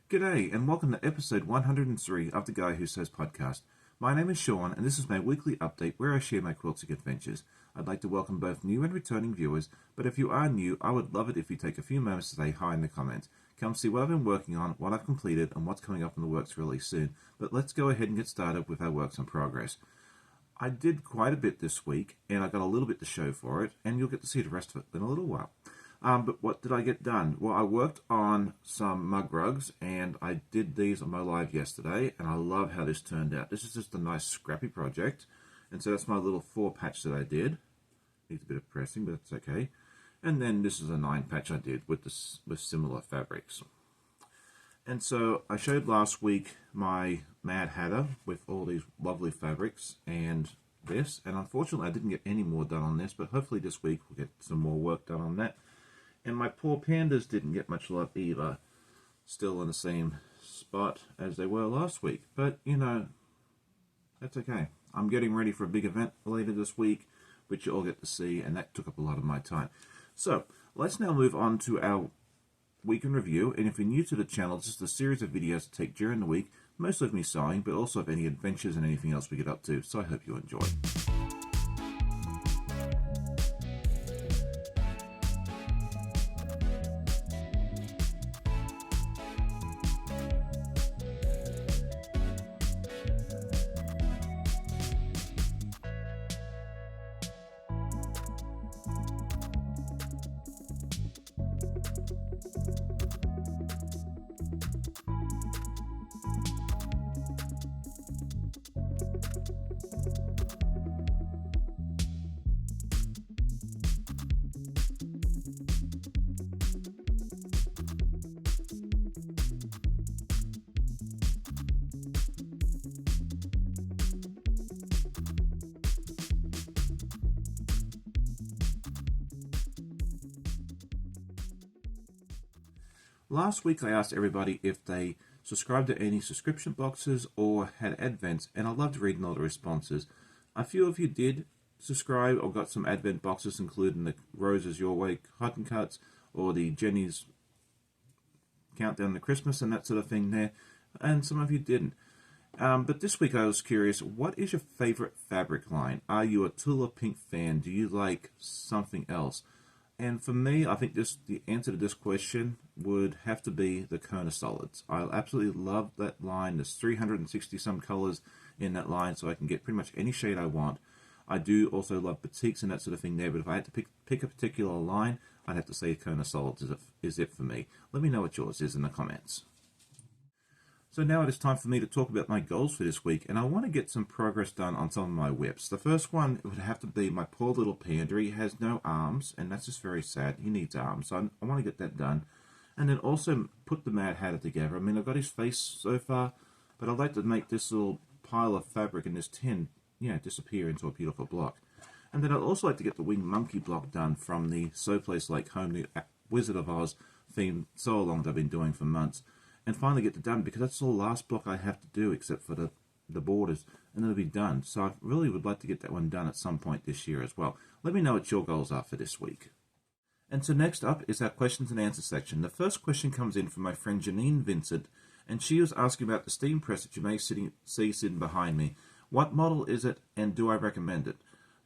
G'day, and welcome to episode 103 of the Guy Who Sews podcast. My name is Sean, and this is my weekly update where I share my quilting adventures. I'd like to welcome both new and returning viewers, but if you are new, I would love it if you take a few moments to say hi in the comments. Come see what I've been working on, what I've completed, and what's coming up in the works really soon. But let's go ahead and get started with our works in progress. I did quite a bit this week, and I got a little bit to show for it, and you'll get to see the rest of it in a little while. But what did I get done? Well, I worked on some mug rugs, and I did these on my live yesterday, and I love how this turned out. This is just a nice scrappy project, and so that's my little 4 patch that I did. Needs a bit of pressing, but that's okay. And then this is a 9 patch I did with similar fabrics. And so I showed last week my Mad Hatter with all these lovely fabrics and this, and unfortunately I didn't get any more done on this, but hopefully this week we'll get some more work done on that. And my poor pandas didn't get much love either. Still in the same spot as they were last week. But, you know, that's okay. I'm getting ready for a big event later this week, which you all get to see, and that took up a lot of my time. So, let's now move on to our week in review. And if you're new to the channel, this is a series of videos to take during the week, mostly of me sewing, but also of any adventures and anything else we get up to. So I hope you enjoy. Last week I asked everybody if they subscribed to any subscription boxes or had advents, and I loved reading all the responses. A few of you did subscribe or got some advent boxes, including the Roses Your Way cotton cuts or the Jenny's Countdown to Christmas and that sort of thing there, and some of you didn't. But this week I was curious, what is your favorite fabric line? Are you a Tula Pink fan? Do you like something else? And for me, I think the answer to this question would have to be the Kona Solids. I absolutely love that line. There's 360 some colors in that line, so I can get pretty much any shade I want. I do also love batiks and that sort of thing there, but if I had to pick a particular line, I'd have to say Kona Solids is it for me. Let me know what yours is in the comments. So now it is time for me to talk about my goals for this week, and I want to get some progress done on some of my whips. The first one would have to be my poor little panda. He has no arms, and that's just very sad. He needs arms, so I want to get that done. And then also put the Mad Hatter together. I mean, I've got his face so far, but I'd like to make this little pile of fabric in this tin, disappear into a beautiful block. And then I'd also like to get the winged monkey block done from the Sew Place Like Home, the Wizard of Oz theme so long that I've been doing for months. And finally get it done, because that's the last block I have to do except for the borders, and it'll be done. So I really would like to get that one done at some point this year as well. Let me know what your goals are for this week. And so next up is our questions and answers section. The first question comes in from my friend Janine Vincent, and she was asking about the steam press that you may see sitting behind me. What model is it, and do I recommend it?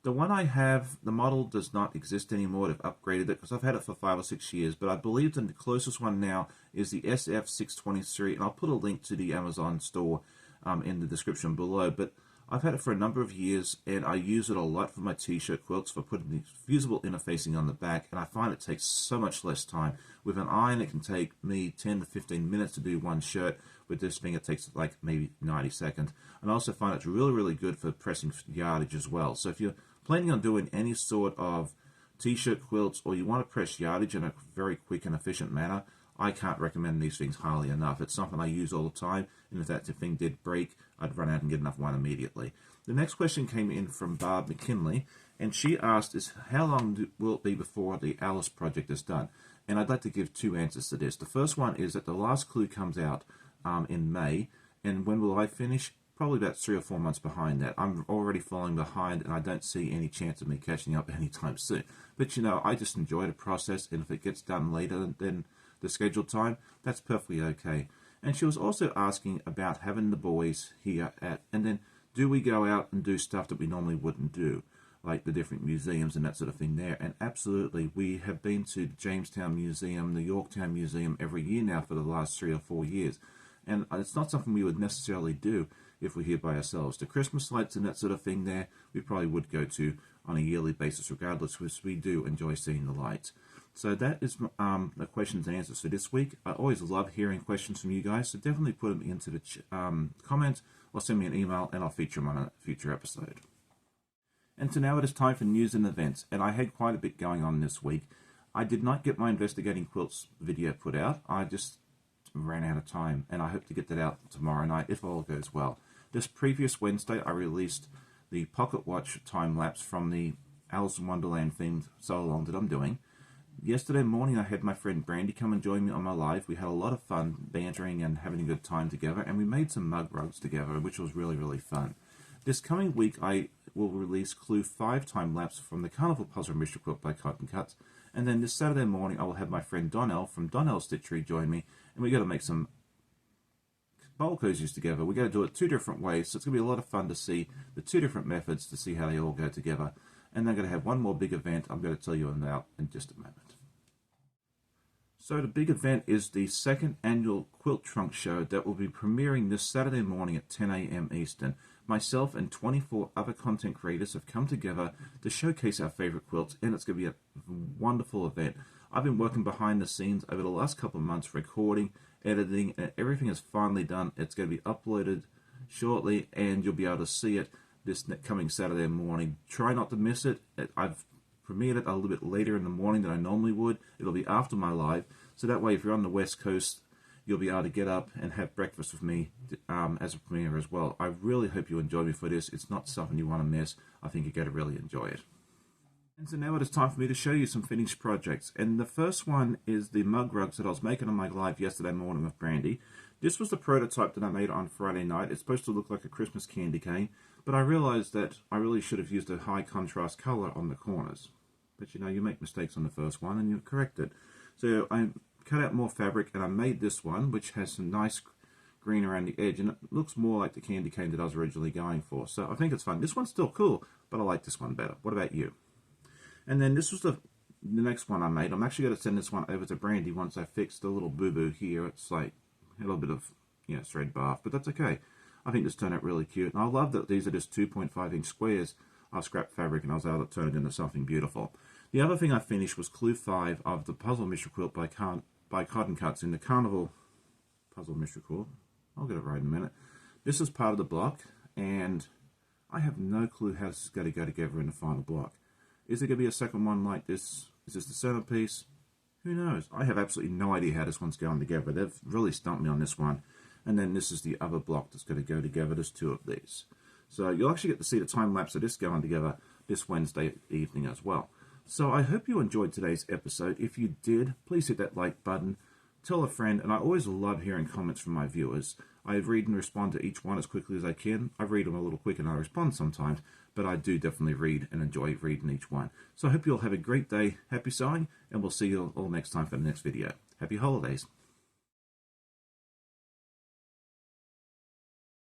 The one I have, the model does not exist anymore. They've upgraded it because I've had it for 5 or 6 years, but I believe the closest one now is the SF623, and I'll put a link to the Amazon store in the description below. But I've had it for a number of years, and I use it a lot for my t-shirt quilts, for putting the fusible interfacing on the back, and I find it takes so much less time. With an iron, it can take me 10 to 15 minutes to do one shirt. With this thing, it takes like maybe 90 seconds. And I also find it's really, really good for pressing yardage as well. So if you're planning on doing any sort of t-shirt quilts, or you want to press yardage in a very quick and efficient manner, I can't recommend these things highly enough. It's something I use all the time, and if that thing did break, I'd run out and get another one immediately. The next question came in from Barb McKinley, and she asked, how long will it be before the Alice project is done? And I'd like to give 2 answers to this. The first one is that the last clue comes out in May, and when will I finish? Probably about 3 or 4 months behind that. I'm already falling behind, and I don't see any chance of me catching up anytime soon. But I just enjoy the process, and if it gets done later than the scheduled time, that's perfectly okay. And she was also asking about having the boys here and then do we go out and do stuff that we normally wouldn't do, like the different museums and that sort of thing there. And absolutely, we have been to the Jamestown Museum, the Yorktown Museum every year now for the last 3 or 4 years. And it's not something we would necessarily do if we're here by ourselves. The Christmas lights and that sort of thing there, we probably would go to on a yearly basis regardless, because we do enjoy seeing the lights. So that is the questions and answers for this week. I always love hearing questions from you guys, so definitely put them into the comments or send me an email and I'll feature them on a future episode. And so now it is time for news and events, and I had quite a bit going on this week. I did not get my Investigating Quilts video put out. I just ran out of time, and I hope to get that out tomorrow night if all goes well. This previous Wednesday, I released the Pocket Watch time-lapse from the Alice in Wonderland themed solo-along that I'm doing. Yesterday morning, I had my friend Brandy come and join me on my live. We had a lot of fun bantering and having a good time together, and we made some mug rugs together, which was really, really fun. This coming week, I will release Clue 5 time-lapse from the Carnival Puzzle Mystery Quilt by Cotton Cuts, and then this Saturday morning, I will have my friend Donnell from Donnell's Stitchery join me, and we're going to make some bowl cozies together. We're going to do it 2 different ways, so it's going to be a lot of fun to see the 2 different methods to see how they all go together. And they're going to have one more big event I'm going to tell you about in just a moment. So the big event is the 2nd annual Quilt Trunk Show that will be premiering this Saturday morning at 10 a.m. Eastern. Myself and 24 other content creators have come together to showcase our favorite quilts, and it's going to be a wonderful event. I've been working behind the scenes over the last couple of months, recording, editing, and everything is finally done. It's going to be uploaded shortly, and you'll be able to see it this coming Saturday morning. Try not to miss it. I've premiered it a little bit later in the morning than I normally would. It'll be after my live, so that way if you're on the West Coast, you'll be able to get up and have breakfast with me as a premiere as well. I really hope you enjoy me for this. It's not something you want to miss. I think you're going to really enjoy it. And so now it is time for me to show you some finished projects. And the first one is the mug rugs that I was making on my live yesterday morning with Brandy. This was the prototype that I made on Friday night. It's supposed to look like a Christmas candy cane, but I realized that I really should have used a high contrast color on the corners. But you know, you make mistakes on the first one and you correct it. So I cut out more fabric and I made this one, which has some nice green around the edge, and it looks more like the candy cane that I was originally going for. So I think it's fun. This one's still cool, but I like this one better. What about you? And then this was the next one I made. I'm actually going to send this one over to Brandy once I fix the little boo-boo here. It's like a little bit of, you know, thread bath, but that's okay. I think this turned out really cute. And I love that these are just 2.5-inch squares of scrap fabric, and I was able to turn it into something beautiful. The other thing I finished was Clue 5 of the Puzzle Mystery Quilt by Cotton Cuts in the Carnival Puzzle Mystery Quilt. I'll get it right in a minute. This is part of the block, and I have no clue how this is going to go together in the final block. Is there going to be a second one like this? Is this the centerpiece? Who knows? I have absolutely no idea how this one's going together. They've really stumped me on this one. And then this is the other block that's going to go together. There's 2 of these. So you'll actually get to see the time lapse of this going together this Wednesday evening as well. So I hope you enjoyed today's episode. If you did, please hit that like button. Tell a friend, and I always love hearing comments from my viewers. I read and respond to each one as quickly as I can. I read them a little quick and I respond sometimes, but I do definitely read and enjoy reading each one. So I hope you all have a great day, happy sewing, and we'll see you all next time for the next video. Happy holidays.